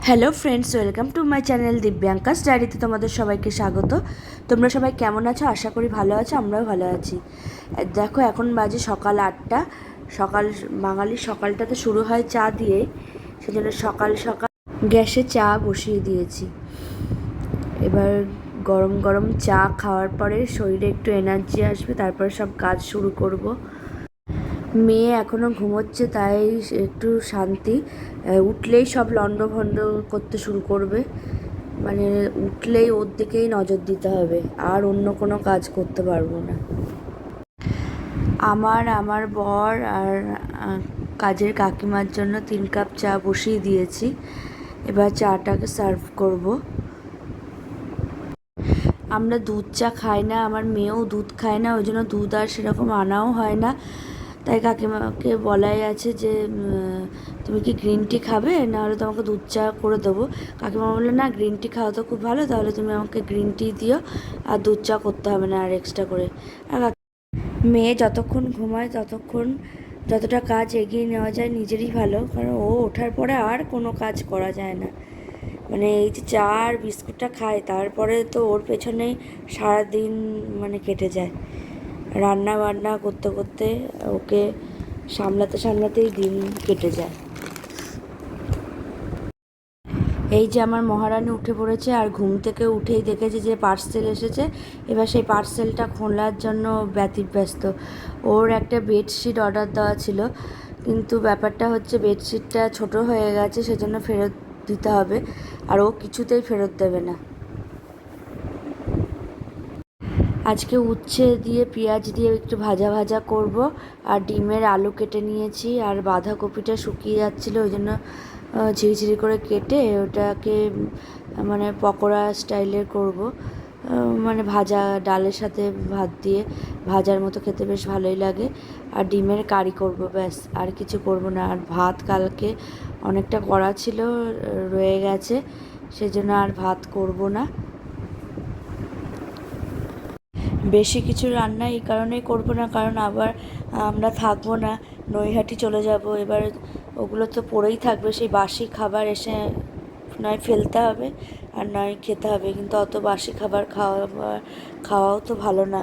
Hello friends, welcome to my channel Divyanka's ডায়েরিতে তোমাদের সবাইকে স্বাগত। তোমরা সবাই কেমন আছো? আশা করি ভালো আছো, আমরাও ভালো আছি। দেখো, এখন বাজে সকাল 8টা। বাঙালির সকালটাতে শুরু হয় চা দিয়ে, সেজন্য সকাল সকাল গ্যাসে চা বসিয়ে দিয়েছি। এবার গরম গরম চা খাওয়ার পরে শরীরে একটু এনার্জি আসবে, তারপরে সব কাজ শুরু করব। মেয়ে এখনও ঘুমোচ্ছে, তাই একটু শান্তি। উঠলেই সব লণ্ডভণ্ড করতে শুরু করবে, মানে উঠলেই ওর দিকেই নজর দিতে হবে, আর অন্য কোনো কাজ করতে পারবো না। আমার বর আর কাজের কাকিমার জন্য 3 কাপ চা বসিয়ে দিয়েছি। এবার চাটাকে সার্ভ করব। আমরা দুধ চা খাই না, আমার মেয়েও দুধ খায় না, ওই জন্য দুধ আর সেরকম আনাও হয় না। তাই কাকিমাকে বলাই আছে যে তুমি কি গ্রিন টি খাবে, নাহলে তোমাকে দুধ চা করে দেবো। কাকিমা বললো, না, গ্রিন টি খাওয়া তো খুব ভালো, তাহলে তুমি আমাকে গ্রিন টি দিও, আর দুধ চা করতে হবে না আর এক্সট্রা করে। আর মেয়ে যতক্ষণ ঘুমায় ততক্ষণ যতটা কাজ এগিয়ে নেওয়া যায় নিজেরই ভালো, কারণ ও ওঠার পরে আর কোনো কাজ করা যায় না। মানে এই যে চা আর বিস্কুটটা খায়, তারপরে তো ওর পেছনেই সারাদিন মানে কেটে যায়। রান্না বান্না করতে করতে ওকে সামলাতে সামলাতেই দিন কেটে যায়। এই যে আমার মহারানী উঠে পড়েছে, আর ঘুম থেকে উঠেই দেখেছে যে পার্সেল এসেছে। এবার সেই পার্সেলটা খোলার জন্য ব্যতিব্যস্ত। ওর একটা বেডশিট অর্ডার দেওয়া ছিল, কিন্তু ব্যাপারটা হচ্ছে বেডশিটটা ছোট হয়ে গেছে, সেজন্য ফেরত দিতে হবে, আর ও কিছুতেই ফেরত দেবে না। আজকে উচ্ছে দিয়ে পেঁয়াজ দিয়ে একটু ভাজা ভাজা করব, আর ডিমের আলু কেটে নিয়েছি, আর বাঁধাকপিটা শুকিয়ে যাচ্ছিলো, ওই জন্য ঝিরিঝিরি করে কেটে ওটাকে মানে পকোড়া স্টাইলের করব। মানে ভাজা ডালের সাথে ভাত দিয়ে ভাজার মতো খেতে বেশ ভালোই লাগে। আর ডিমের কারি করব, ব্যাস, আর কিছু করব না। আর ভাত কালকে অনেকটা করা ছিল, রয়ে গেছে, সেজন্য আর ভাত করব না। বেশি কিছু রান্না এই কারণেই করবো না, কারণ আবার আমরা থাকবো না, নৈহাটি চলে যাব। এবার ওগুলো তো পড়েই থাকবে, সেই বাসি খাবার এসে নয় ফেলতে হবে আর নয় খেতে হবে, কিন্তু অত বাসি খাবার খাওয়াও তো ভালো না,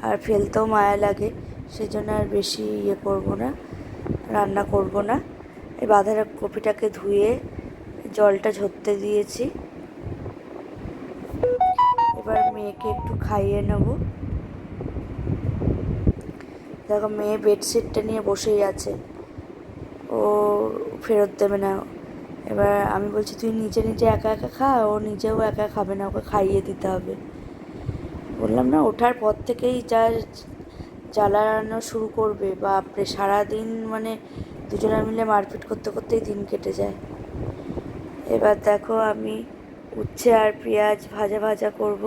আর ফেলতেও মায়া লাগে, সেজন্য আর বেশি করবো না, রান্না করব না। এই বাঁধাকপিটাকে ধুয়ে জলটা ঝরতে দিয়েছি। এবার মেয়েকে একটু খাইয়ে নেব। দেখো, মেয়ে বেডশিটটা নিয়ে বসেই আছে, ও ফেরত দেবে না। এবার আমি বলছি, তুই নিজে নিজে একা একা খা, ও নিজেও একা খাবে না, ওকে খাইয়ে দিতে হবে। বললাম না, ওঠার পর থেকেই যা জ্বালানো শুরু করবে, বাপরে, সারাদিন মানে দুজনে মিলে মারপিট করতে করতেই দিন কেটে যায়। এবার দেখো, আমি উচ্ছে আর পেঁয়াজ ভাজা ভাজা করব।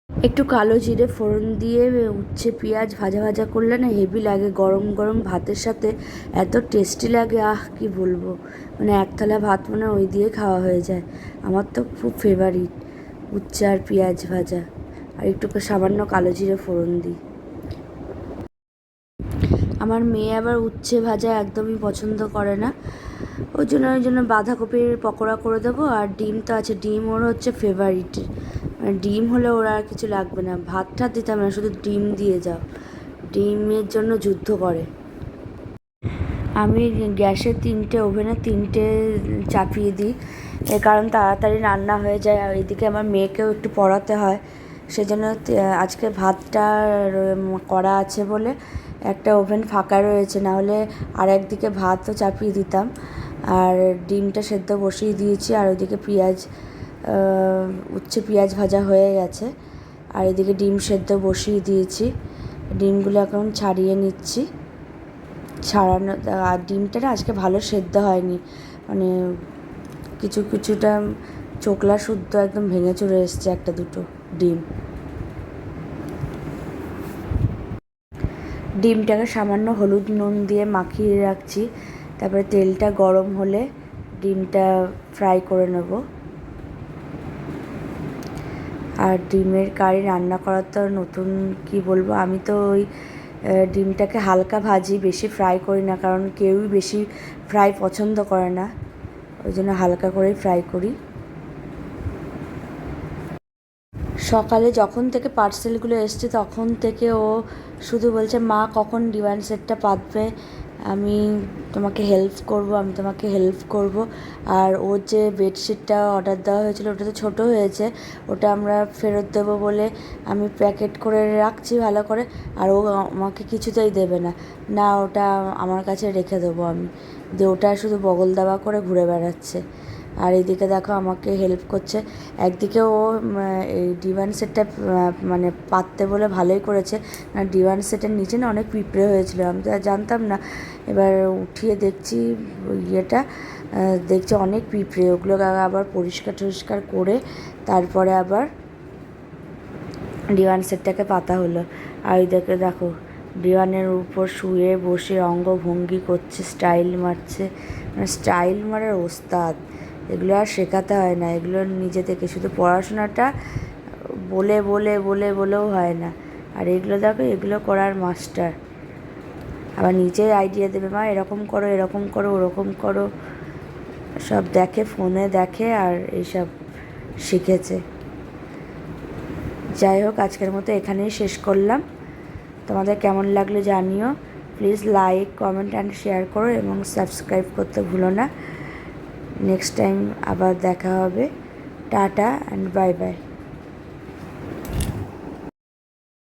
একটু কালো জিরে ফোড়ন দিয়ে উচ্ছে পেঁয়াজ ভাজা ভাজা করলে না হেভি লাগে, গরম গরম ভাতের সাথে এত টেস্টি লাগে, কি বলবো। মানে এক থালা ভাত মানে ওই দিয়ে খাওয়া হয়ে যায়। আমার তো খুব ফেভারিট উচ্ছে আর পেঁয়াজ ভাজা, আর একটু সামান্য কালো জিরে ফোড়ন দিই। আমার মেয়ে আবার উচ্ছে ভাজা একদমই পছন্দ করে না, ওই জন্য বাঁধাকপির পকোড়া করে দেবো। আর ডিম তো আছে, ডিম ওর হচ্ছে ফেভারিট, মানে ডিম হলে ওর আর কিছু লাগবে না, ভাত টাত দিতাম না, শুধু ডিম দিয়ে যাও, ডিমের জন্য যুদ্ধ করে। আমি গ্যাসে 3টে, ওভেনে 3টে চাপিয়ে দিই, এর কারণ তাড়াতাড়ি রান্না হয়ে যায়, আর এদিকে আমার মেয়েকেও একটু পড়াতে হয়, সেজন্য আজকে ভাতটা করা আছে বলে একটা ওভেন ফাঁকা রয়েছে, নাহলে আর একদিকে ভাতও চাপিয়ে দিতাম। আর ডিমটা সেদ্ধ বসিয়ে দিয়েছি, আর ওইদিকে উচ্ছে পেঁয়াজ ভাজা হয়ে গেছে, আর এদিকে ডিম সেদ্ধ বসিয়ে দিয়েছি। ডিমগুলো এখন ছাড়িয়ে নিচ্ছি। ছাড়ানো, আর ডিমটা না আজকে ভালো সেদ্ধ হয়নি, মানে কিছুটা চোকলা শুদ্ধ একদম ভেঙে চলে এসছে একটা দুটো ডিম। ডিমটাকে সামান্য হলুদ নুন দিয়ে মাখিয়ে রাখছি, তারপরে তেলটা গরম হলে ডিমটা ফ্রাই করে নেব। আর ডিমের কারি রান্না করার তো নতুন কি বলবো, আমি তো ওই ডিমটাকে হালকা ভাজি, বেশি ফ্রাই করি না, কারণ কেউই বেশি ফ্রাই পছন্দ করে না। ওই জন্য হালকা করেই ফ্রাই করি। সকালে যখন থেকে পার্সেলগুলো এসছে তখন থেকে ও শুধু বলছে, মা কখন ডিভান সেটটা পাতবে, আমি তোমাকে হেল্প করব, আমি তোমাকে হেল্প করব। আর ওর যে বেডশিটটা অর্ডার দেওয়া হয়েছিল ওটা তো ছোটো হয়েছে, ওটা আমরা ফেরত দেবো বলে আমি প্যাকেট করে রাখছি ভালো করে, আর ও আমাকে কিছুতেই দেবে না, না ওটা আমার কাছে রেখে দেবো আমি, দিয়ে ওটা শুধু বগল দাবা করে ঘুরে বেড়াচ্ছে। আর এইদিকে দেখো আমাকে হেল্প করছে। একদিকে ও এই ডিভান সেটটা মানে পাততে বলে ভালোই করেছে, আর ডিভান সেটের নিচে না অনেক পিঁপড়ে হয়েছিল, আমি তো আর জানতাম না। এবার উঠিয়ে দেখছি ইয়েটা, দেখছি অনেক পিঁপড়ে, ওগুলোকে আবার পরিষ্কার টরিষ্কার করে তারপরে আবার ডিভান সেটটাকে পাতা হলো। আর এইদিকে দেখো ডিভানের উপর শুয়ে বসে অঙ্গভঙ্গি করছে, স্টাইল মারছে, মানে স্টাইল মারার ওস্তাদ। এগুলো আর শেখাতে হয় না, এগুলো নিজে থেকে, শুধু পড়াশোনাটা বলে বলে বলে বলেও হয় না, আর এগুলো দেখো এগুলো করার মাস্টার। আবার নিজেই আইডিয়া দেবে, মা এরকম করো, এরকম করো, ওরকম করো, সব দেখে, ফোনে দেখে আর এইসব শিখেছে। যাই হোক, আজকের মতো এখানেই শেষ করলাম। তোমাদের কেমন লাগলো জানিও, please like, comment and share করো এবং সাবস্ক্রাইব করতে ভুলো না। নেক্সট টাইম আবার দেখা হবে। Tata and bye bye.